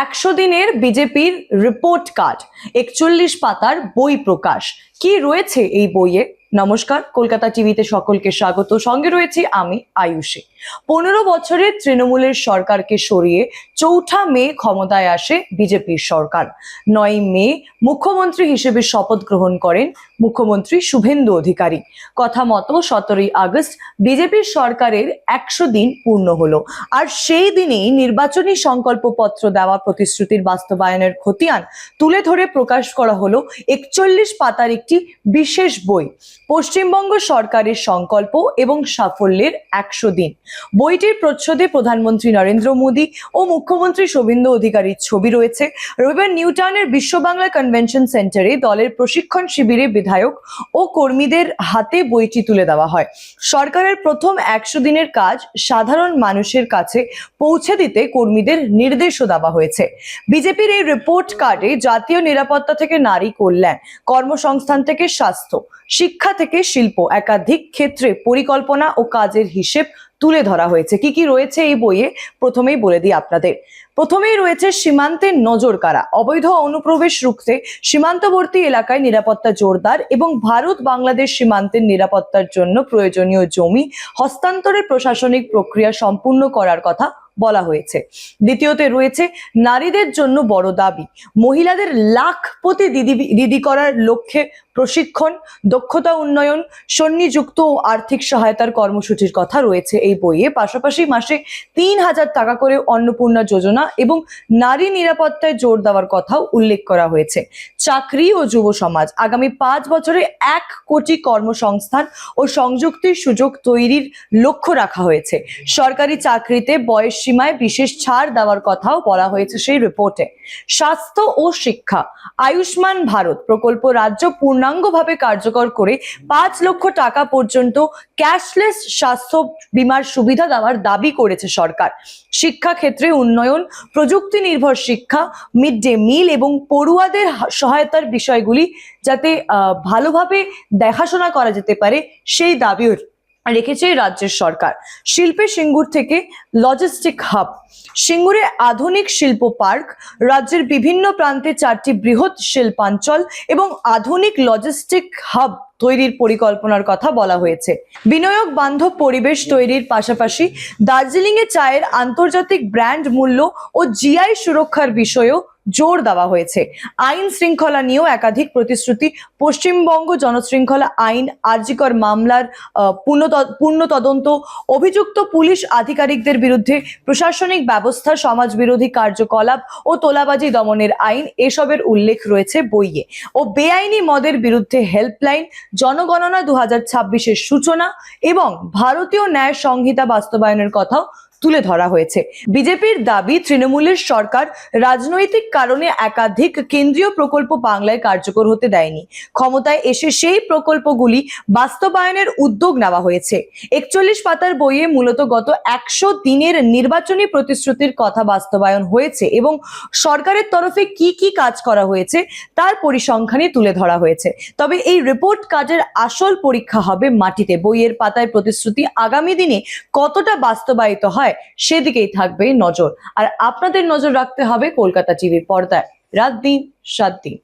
100 দিনের বিজেপির report card 41 পাতার বই প্রকাশ। কি রয়েছে এই বইয়ে? নমস্কার, কলকাতা টিভিতে সকলকে স্বাগত। সঙ্গে রয়েছি আমি আয়ুষী। 15 বছরের তৃণমূলের সরকারকে সরিয়ে 4 মে ক্ষমতায় আসে বিজেপির সরকার। 9 মে মুখ্যমন্ত্রী হিসেবে শপথ গ্রহণ করেন মুখ্যমন্ত্রী শুভেন্দু অধিকারী। কথা মতো 17 আগস্ট বিজেপির সরকারের 100 দিন পূর্ণ হলো। আর সেই দিনেই নির্বাচনী সংকল্পপত্র দেওয়া প্রতিশ্রুতির বাস্তবায়নের খতিয়ান তুলে ধরে প্রকাশ করা হলো 41 পাতার একটি বিশেষ বই, পশ্চিমবঙ্গ সরকারের সংকল্প এবং সাফল্যের 100 দিন। বইটির প্রচ্ছদে প্রধানমন্ত্রী নরেন্দ্র মোদী ও মুখ্যমন্ত্রী শুভেন্দু অধিকারীর ছবি রয়েছে। রবিবার নিউ টাউনের বিশ্ব বাংলা কনভেনশন সেন্টারে দলের প্রশিক্ষণ শিবিরে বিধায়ক ও কর্মীদের হাতে বইটি তুলে দেওয়া হয়। সরকারের প্রথম 100 দিনের কাজ সাধারণ মানুষের কাছে পৌঁছে দিতে কর্মীদের নির্দেশও দেওয়া হয়েছে। বিজেপির এই রিপোর্ট কার্ডে জাতীয় নিরাপত্তা থেকে নারী কল্যাণ, কর্মসংস্থান থেকে স্বাস্থ্য, শিক্ষা থেকে শিল্প, একাধিক ক্ষেত্রে পরিকল্পনা ও কাজের হিসেব তুলে ধরা হয়েছে। কি কি রয়েছে এই বইয়ে প্রথমেই বলে দিই আপনাদের। প্রথমেই রয়েছে সীমান্তে নজর কাড়া, অবৈধ অনুপ্রবেশ রুখতে সীমান্তবর্তী এলাকায় নিরাপত্তা জোরদার এবং ভারত বাংলাদেশ সীমান্তের নিরাপত্তার জন্য প্রয়োজনীয় জমি হস্তান্তরের প্রশাসনিক প্রক্রিয়া সম্পূর্ণ করার কথা বলা হয়েছে। দ্বিতীয়তে রয়েছে নারীদের জন্য বড় দাবি, মহিলাদের লাখপতি দিদি করার লক্ষ্যে প্রশিক্ষণ, দক্ষতা উন্নয়ন, সন্নিযুক্ত ও আর্থিক সহায়তার কর্মসূচির কথা রয়েছে এই বইয়ে। পাশাপাশি মাসে 3000 টাকা করে অন্নপূর্ণা যোজনা এবং নারী নিরাপত্তায় জোর দেওয়ার কথাও উল্লেখ করা হয়েছে। চাকরি ও যুব সমাজ, আগামী 5 বছরে 1 কোটি কর্মসংস্থান ও সংযুক্তির সুযোগ তৈরির লক্ষ্য রাখা হয়েছে। সরকারি চাকরিতে বয়স সীমায় বিশেষ ছাড় দেওয়ার কথাও বলা হয়েছে সেই রিপোর্টে। স্বাস্থ্য ও শিক্ষা, আয়ুষ্মান ভারত প্রকল্প রাজ্য পূর্ণাঙ্গভাবে কার্যকর করে 5 লক্ষ টাকা পর্যন্ত ক্যাশলেস স্বাস্থ্য বীমার সুবিধা দেওয়ার দাবি করেছে সরকার। শিক্ষা ক্ষেত্রে উন্নয়ন, প্রযুক্তি নির্ভর শিক্ষা, মিড ডে মিল এবং পড়ুয়াদের সহায়তার বিষয়গুলি যাতে ভালোভাবে দেখাশোনা করা যেতে পারে সেই দাবিও রেখেছে রাজ্যের সরকার। শিল্পে সিঙ্গুর থেকে লজিস্টিক হাব, সিঙ্গুরে আধুনিক শিল্প পার্ক, রাজ্যের বিভিন্ন প্রান্তে 4টি বৃহৎ শিল্পাঞ্চল এবং আধুনিক লজিস্টিক হাব তৈরির পরিকল্পনার কথা বলা হয়েছে। বিনিয়োগ বান্ধব পরিবেশ তৈরির পাশাপাশি দার্জিলিং এ চায়ের আন্তর্জাতিক ব্র্যান্ড মূল্য ও জিআই সুরক্ষার বিষয়েও জোর দেওয়া হয়েছে। আইন শৃঙ্খলা নিয়েও একাধিক প্রতিশ্রুতি, পশ্চিমবঙ্গ জনশৃঙ্খলা আইন, আরজিকর মামলার পূর্ণ তদন্ত, অভিযুক্ত পুলিশ আধিকারিকদের বিরুদ্ধে প্রশাসনিক ব্যবস্থা, সমাজ বিরোধী কার্যকলাপ ও তোলাবাজি দমনের আইন, এসবের উল্লেখ রয়েছে বইয়ে। ও বেআইনি মদের বিরুদ্ধে হেল্পলাইন, জনগণনা 2026-এর সূচনা এবং ভারতীয় ন্যায় সংহিতা বাস্তবায়নের কথাও তুলে ধরা হয়েছে। বিজেপির দাবি, তৃণমূলের সরকার রাজনৈতিক কারণে একাধিক কেন্দ্রীয় প্রকল্প বাংলায় কার্যকর হতে দেয়নি। ক্ষমতায় এসে সেই প্রকল্পগুলি বাস্তবায়নের উদ্যোগ নেওয়া হয়েছে। 41 পাতার বইয়ে মূলত গত 100 দিনের নির্বাচনী প্রতিশ্রুতির কথা বাস্তবায়ন হয়েছে এবং সরকারের তরফে কি কি কাজ করা হয়েছে তার পরিসংখ্যানই তুলে ধরা হয়েছে। তবে এই রিপোর্ট কার্ডের আসল পরীক্ষা হবে মাটিতে। বইয়ের পাতায় প্রতিশ্রুতি আগামী দিনে কতটা বাস্তবায়িত হয় সেদিকেই থাকবে নজর। আর আপনাদের নজর রাখতে হবে কলকাতা টিভির পর্দায় রাত দিন 7 দিন।